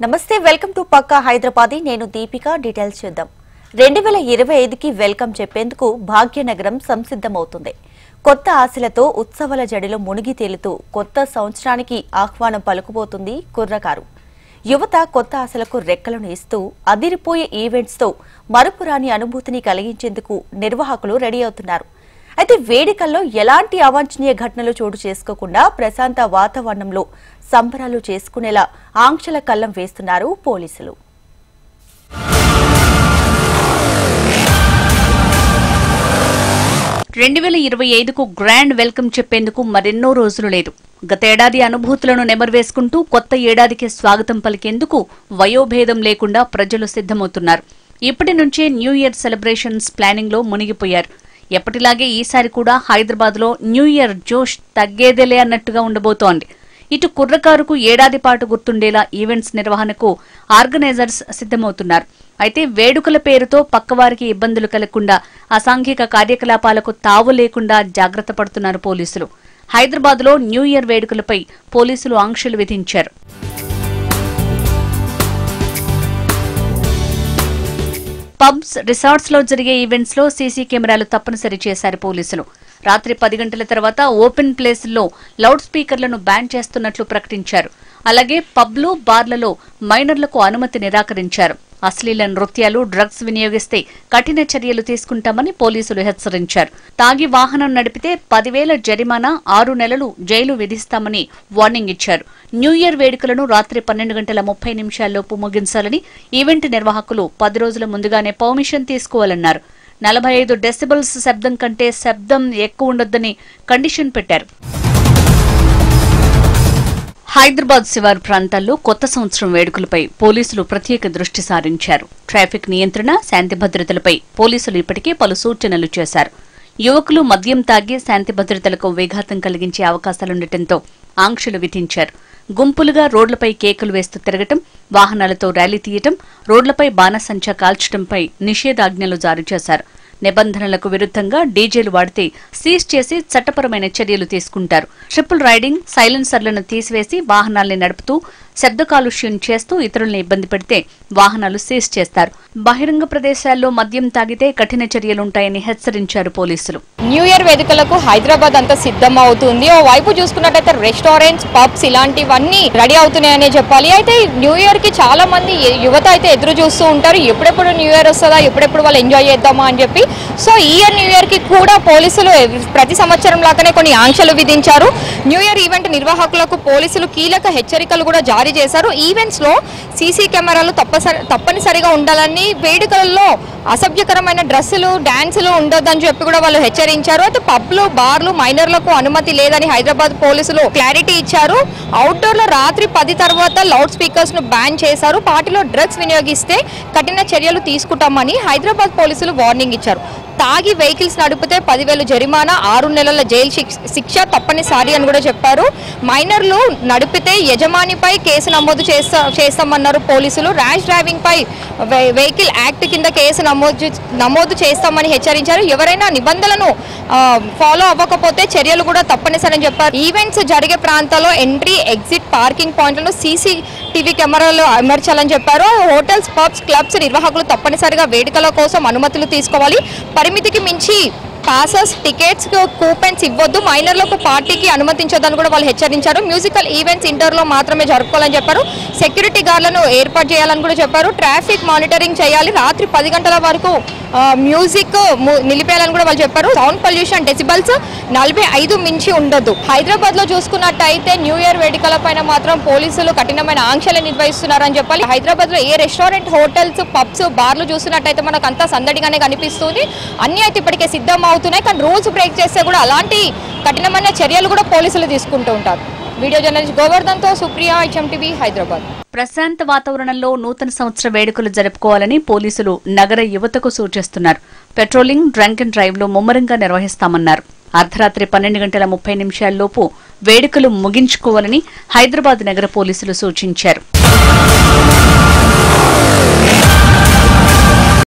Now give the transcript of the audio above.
నమస్తే welcome to పక్కా హైదరాబాదీ నేను Deepika details చూద్దాం 2025కి వెల్కమ్ చెప్పేందుకు భాగ్యనగరం సంసిద్ధమవుతుంది కొత్త ఆశలతో ఉత్సవాల జడిలో మునిగి తేలుతూ కొత్త సంవత్సరానికి ఆహ్వానం పలుకుబోతుంది కుర్రకారు యువత కొత్త ఆశలకు రెక్కలను ఇస్తూ అదిరిపోయే ఈవెంట్స్ తో మరుపురాని అనుభూతిని కలిగించేందుకు నిర్వాహకులు రెడీ అవుతున్నారు అయితే వేడుకల్లో ఎలాంటి అవాంఛనీయ ఘటనలు చోటు చేసుకోకుండా ప్రశాంత వాతావరణంలో సంబరాలు చేసుకునేలా ఆంక్షల కళ్లం వేస్తున్నారు పోలీసులు. కు గ్రాండ్ వెల్కమ్ చెప్పేందుకు మరెన్నో రోజులు లేదు. గతేడాది అనుభూతులను నెమరువేసుకుంటూ కొత్త ఏడాదికి స్వాగతం పలికేందుకు వయోభేదం లేకుండా ప్రజలు సిద్ధమవుతున్నారు. ఇప్పటి నుంచే న్యూ ఇయర్ సెలబ్రేషన్స్ ప్లానింగ్ లో మునిగిపోయారు. ఎప్పటిలాగే ఈసారి కూడా హైదరాబాద్ లో న్యూ ఇయర్ జోష్ తగ్గేదేలే అన్నట్టుగా ఉండబోతోంది. ఇటు కుర్రకారుకు ఏడాది పాటు గుర్తుండేలా ఈవెంట్స్ నిర్వహణకు ఆర్గనైజర్స్ సిద్ధమవుతున్నారు. అయితే వేడుకల పేరుతో పక్కవారికి ఇబ్బందులు కలగకుండా అసాంఘిక కార్యకలాపాలకు తావు లేకుండా జాగ్రత్త పడుతున్నారు పోలీసులు. హైదరాబాద్ లో న్యూ ఇయర్ వేడుకలపై పోలీసులు ఆంక్షలు విధించారు. పబ్స్, రిసార్ట్స్ లో జరిగే ఈవెంట్స్ లో సీసీ కెమెరాలు తప్పనిసరి చేశారు పోలీసులు. రాత్రి 10 గంటల తర్వాత ఓపెన్ ప్లేసుల్లో లౌడ్ స్పీకర్లను బ్యాన్ చేస్తున్నట్లు ప్రకటించారు. అలాగే పబ్లు, బార్లలో మైనర్లకు అనుమతి నిరాకరించారు. అశ్లీల నృత్యాలు, డ్రగ్స్ వినియోగిస్తే కఠిన చర్యలు తీసుకుంటామని పోలీసులు హెచ్చరించారు. తాగి వాహనం నడిపితే 10,000 జరిమానా, 6 నెలలు జైలు విధిస్తామని వార్నింగ్ ఇచ్చారు. న్యూ ఇయర్ వేడుకలను రాత్రి 12:30 ముగించాలని ఈవెంట్ నిర్వాహకులు 10 రోజుల ముందుగానే పర్మిషన్ తీసుకోవాలన్నారు. 45 డెసిబల్స్ శబ్దం కంటే శబ్దం ఎక్కువ ఉండొద్దని కండిషన్ పెట్టారు. హైదరాబాద్ శివారు ప్రాంతాల్లో కొత్త సంవత్సరం వేడుకలపై పోలీసులు ప్రత్యేక దృష్టి సారించారు. ట్రాఫిక్ నియంత్రణ, శాంతి భద్రతలపై పోలీసులు ఇప్పటికే పలు సూచనలు చేశారు. యువకులు మద్యం తాగి శాంతి భద్రతలకు విఘాతం కలిగించే అవకాశాలుండటంతో ఆంక్షలు విధించారు. గుంపులుగా రోడ్లపై కేకులు వేస్తూ తిరగటం, వాహనాలతో ర్యాలీ తీయటం, రోడ్లపై బాణసంచా కాల్చడంపై నిషేధాజ్ఞలు జారీ చేశారు. నిబంధనలకు విరుద్ధంగా డీజేలు వాడితే సీజ్ చేసి చట్టపరమైన చర్యలు తీసుకుంటారు. ట్రిపుల్ రైడింగ్, సైలెన్సర్లను తీసివేసి వాహనాల్ని నడుపుతూ శబ్ద కాలుష్యం చేస్తూ ఇతరుల్ని ఇబ్బంది పెడితే వాహనాలు సీజ్ చేస్తారు. బహిరంగ ప్రదేశాల్లో మద్యం తాగితే కఠిన చర్యలుంటాయని హెచ్చరించారు పోలీసులు. న్యూ ఇయర్ వేడుకలకు హైదరాబాద్ అంతా సిద్ధమవుతుంది. ఓ వైపు చూసుకున్నట్టయితే రెస్టారెంట్స్, పబ్స్ ఇలాంటివన్నీ రెడీ అవుతున్నాయనే చెప్పాలి. అయితే న్యూ ఇయర్ కి చాలా మంది యువత అయితే ఎదురు చూస్తూ ఉంటారు. ఎప్పుడెప్పుడు న్యూ ఇయర్ వస్తుందా, ఎప్పుడెప్పుడు వాళ్ళు ఎంజాయ్ చేద్దామా అని చెప్పి. సో ఈ ఇయర్ న్యూ ఇయర్ కి కూడా పోలీసులు ప్రతి సంవత్సరం లాగానే కొన్ని ఆంక్షలు విధించారు. న్యూ ఇయర్ ఈవెంట్ నిర్వాహకులకు పోలీసులు కీలక హెచ్చరికలు కూడా జారీ చేశారు. ఈవెంట్స్ లో సీసీ కెమెరాలు తప్పనిసరిగా ఉండాలని, వేడుకలలో అసభ్యకరమైన డ్రెస్సులు, డాన్సులు ఉండొద్దని చెప్పి కూడా వాళ్ళు హెచ్చరించారు. అయితే పబ్లు, బార్లు, మైనర్లకు అనుమతి లేదని హైదరాబాద్ పోలీసులు క్లారిటీ ఇచ్చారు. అవుట్డోర్ లో రాత్రి 10 తర్వాత లౌడ్ స్పీకర్స్ ను బ్యాన్ చేశారు. పార్టీలో డ్రగ్స్ వినియోగిస్తే కఠిన చర్యలు తీసుకుంటామని హైదరాబాద్ పోలీసులు వార్నింగ్ ఇచ్చారు. తాగి వెహికల్స్ నడిపితే 10,000 జరిమానా, 6 నెలల జైలు శిక్ష తప్పనిసరి అని కూడా చెప్పారు. మైనర్లు నడిపితే యజమానిపై కేసు నమోదు చేస్తామన్నారు పోలీసులు. ర్యాష్ డ్రైవింగ్ పై వెహికల్ యాక్ట్ కింద కేసు నమోదు చేస్తామని హెచ్చరించారు. ఎవరైనా నిబంధనలను ఫాలో అవ్వకపోతే చర్యలు కూడా తప్పనిసరి అని చెప్పారు. ఈవెంట్స్ జరిగే ప్రాంతాల్లో ఎంట్రీ, ఎగ్జిట్, పార్కింగ్ పాయింట్లను CCTV కెమెరాలు అమర్చాలని చెప్పారు. హోటల్స్, పబ్స్, క్లబ్స్ నిర్వాహకులు తప్పనిసరిగా వేడుకల కోసం అనుమతులు తీసుకోవాలి. పరిమితికి మించి పాసెస్, టికెట్స్, కూపెన్స్ ఇవ్వద్దు. మైనర్లకు పార్టీకి అనుమతించొద్దని కూడా వాళ్ళు హెచ్చరించారు. మ్యూజికల్ ఈవెంట్స్ ఇండోర్లో మాత్రమే జరుపుకోవాలని చెప్పారు. సెక్యూరిటీ గార్డులను ఏర్పాటు చేయాలని కూడా చెప్పారు. ట్రాఫిక్ మానిటరింగ్ చేయాలి. రాత్రి 10 గంటల వరకు మ్యూజిక్ నిలిపేయాలని కూడా వాళ్ళు చెప్పారు. సౌండ్ పొల్యూషన్ డెసిబల్స్ 45 మించి ఉండొద్దు. హైదరాబాద్ లో చూసుకున్నట్టయితే న్యూ ఇయర్ వేడుకల పైన మాత్రం పోలీసులు కఠినమైన ఆంక్షలు నిర్వహిస్తున్నారని చెప్పాలి. హైదరాబాద్ లో ఏ రెస్టారెంట్, హోటల్స్, పబ్స్, బార్లు చూసినట్టయితే మనకు అంతా సందడిగానే కనిపిస్తుంది. అన్ని అయితే ఇప్పటికే సిద్ధం అవుతున్నాయి. కానీ రూల్స్ బ్రేక్ చేస్తే కూడా అలాంటి కఠినమైన చర్యలు కూడా పోలీసులు తీసుకుంటూ ఉంటారు. వీడియో జర్నలిస్ట్ గోవర్ధన్ తో సుప్రియ, HMTV, హైదరాబాద్. ప్రశాంత వాతావరణంలో నూతన సంవత్సర వేడుకలు జరుపుకోవాలని పోలీసులు నగర యువతకు సూచిస్తున్నారు. పెట్రోలింగ్, డ్రంక్ అండ్ డ్రైవ్ లో ముమ్మరంగా నిర్వహిస్తామన్నారు. అర్ధరాత్రి 12:30 వేడుకలు ముగించుకోవాలని హైదరాబాద్ నగర పోలీసులు సూచించారు.